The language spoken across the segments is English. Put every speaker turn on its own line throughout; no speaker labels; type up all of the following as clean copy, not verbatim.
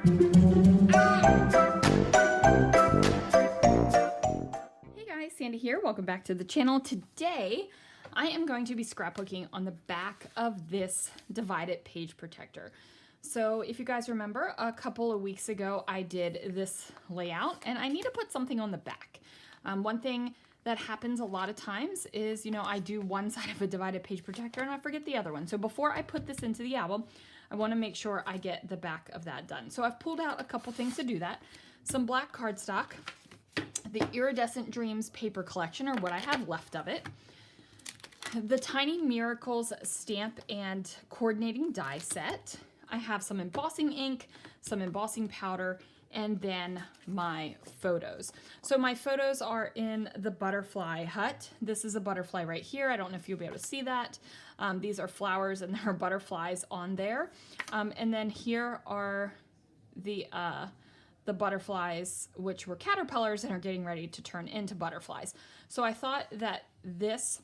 Hey guys, Sandy here. Welcome back to the channel. Today, I am going to be scrapbooking on the back of this divided page protector. So if you guys remember, a couple of weeks ago, I did this layout and I need to put something on the back. One thing that happens a lot of times is, I do one side of a divided page protector and I forget the other one. So before I put this into the album, I want to make sure I get the back of that done. So I've pulled out a couple things to do that. Some black cardstock, the Iridescent Dreams paper collection, or what I have left of it, the Tiny Miracles stamp and coordinating die set. I have some embossing ink, some embossing powder, and then my photos. So my photos are in the butterfly hut. This is a butterfly right here. I don't know if you'll be able to see that. These are flowers and there are butterflies on there. And then here are the butterflies, which were caterpillars and are getting ready to turn into butterflies. So I thought that this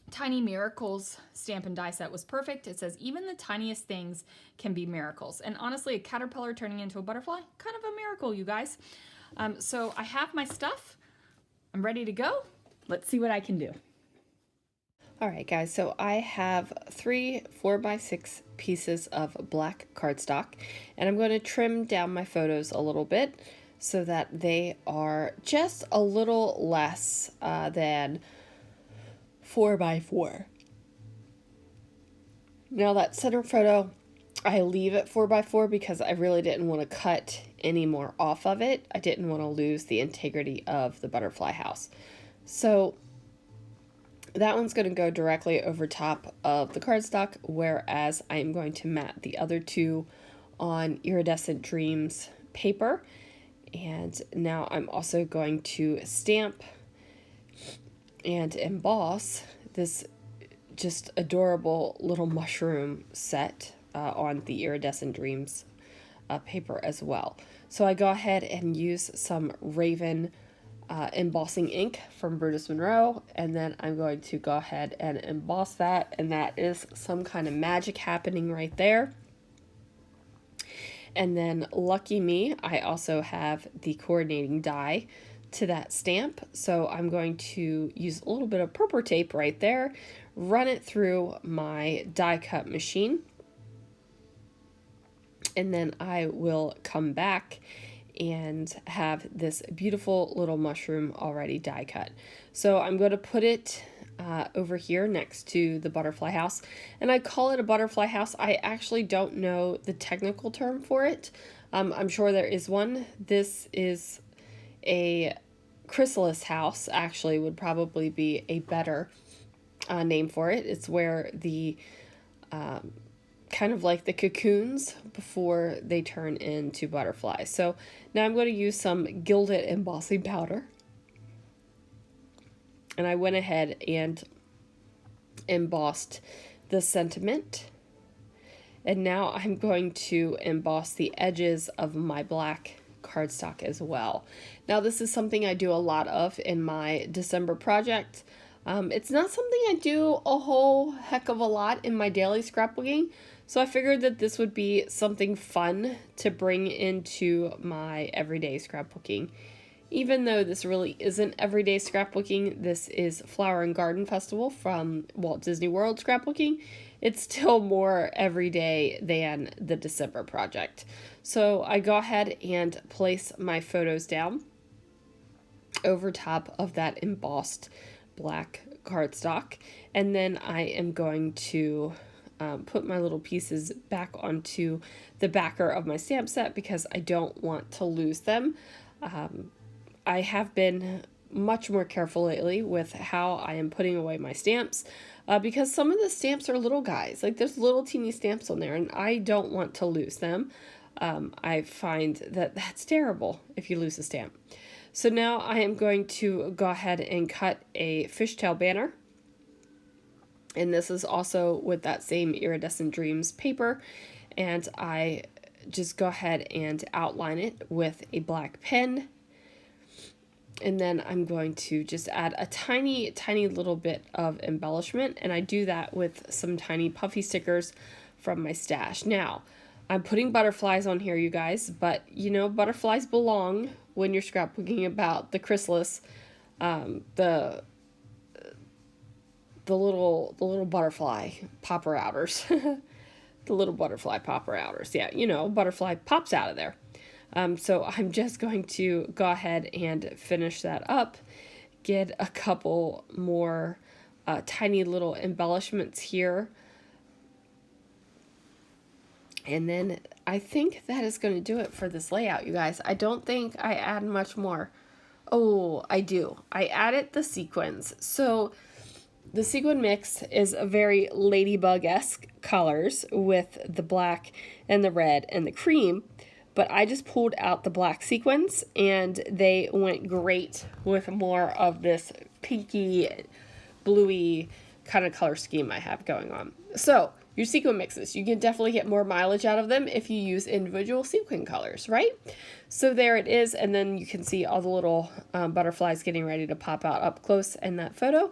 Tiny Miracles stamp and die set was perfect. It says even the tiniest things can be miracles. And honestly, a caterpillar turning into a butterfly, kind of a miracle, you guys. So I have my stuff. I'm ready to go. Let's see what I can do. All right, guys, so I have 3 4x6 pieces of black cardstock, and I'm going to trim down my photos a little bit so that they are just a little less than 4x4. Now that center photo, I leave at 4x4 because I really didn't want to cut any more off of it. I didn't want to lose the integrity of the butterfly house. So that one's going to go directly over top of the cardstock, whereas I am going to mat the other 2 on Iridescent Dreams paper. And now I'm also going to stamp and emboss this just adorable little mushroom set on the Iridescent Dreams paper as well. So I go ahead and use some Raven embossing ink from Brutus Monroe, and then I'm going to go ahead and emboss that, and that is some kind of magic happening right there. And then lucky me, I also have the coordinating die to that stamp, so I'm going to use a little bit of purple tape right there, run it through my die cut machine, and then I will come back and have this beautiful little mushroom already die cut. So I'm going to put it over here next to the butterfly house, and I call it a butterfly house. I actually don't know the technical term for it. I'm sure there is one. This is a chrysalis house, actually would probably be a better name for it. It's where the kind of like the cocoons before they turn into butterflies. So now I'm going to use some gilded embossing powder, and I went ahead and embossed the sentiment, and now I'm going to emboss the edges of my black cardstock as well. Now this is something I do a lot of in my December project. It's not something I do a whole heck of a lot in my daily scrapbooking, so I figured that this would be something fun to bring into my everyday scrapbooking. Even though this really isn't everyday scrapbooking, this is Flower and Garden Festival from Walt Disney World scrapbooking, it's still more everyday than the December project. So I go ahead and place my photos down over top of that embossed black cardstock, and then I am going to put my little pieces back onto the backer of my stamp set because I don't want to lose them. I have been much more careful lately with how I am putting away my stamps because some of the stamps are little guys. Like there's little teeny stamps on there and I don't want to lose them. I find that that's terrible if you lose a stamp. So now I am going to go ahead and cut a fishtail banner. And this is also with that same Iridescent Dreams paper. And I just go ahead and outline it with a black pen. And then I'm going to just add a tiny, tiny little bit of embellishment. And I do that with some tiny puffy stickers from my stash. Now, I'm putting butterflies on here, you guys, but you know, butterflies belong when you're scrapbooking about the chrysalis, the little butterfly popper outers. The little butterfly popper outers. Yeah, you know, butterfly pops out of there. So I'm just going to go ahead and finish that up, get a couple more tiny little embellishments here. And then I think that is going to do it for this layout, you guys. I don't think I add much more. Oh, I do. I added the sequins. So the sequin mix is a very ladybug-esque colors with the black and the red and the cream, but I just pulled out the black sequins and they went great with more of this pinky, bluey kind of color scheme I have going on. So your sequin mixes, you can definitely get more mileage out of them if you use individual sequin colors, right? So there it is, and then you can see all the little butterflies getting ready to pop out up close in that photo.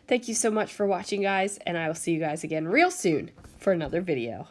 Thank you so much for watching, guys, and I will see you guys again real soon for another video.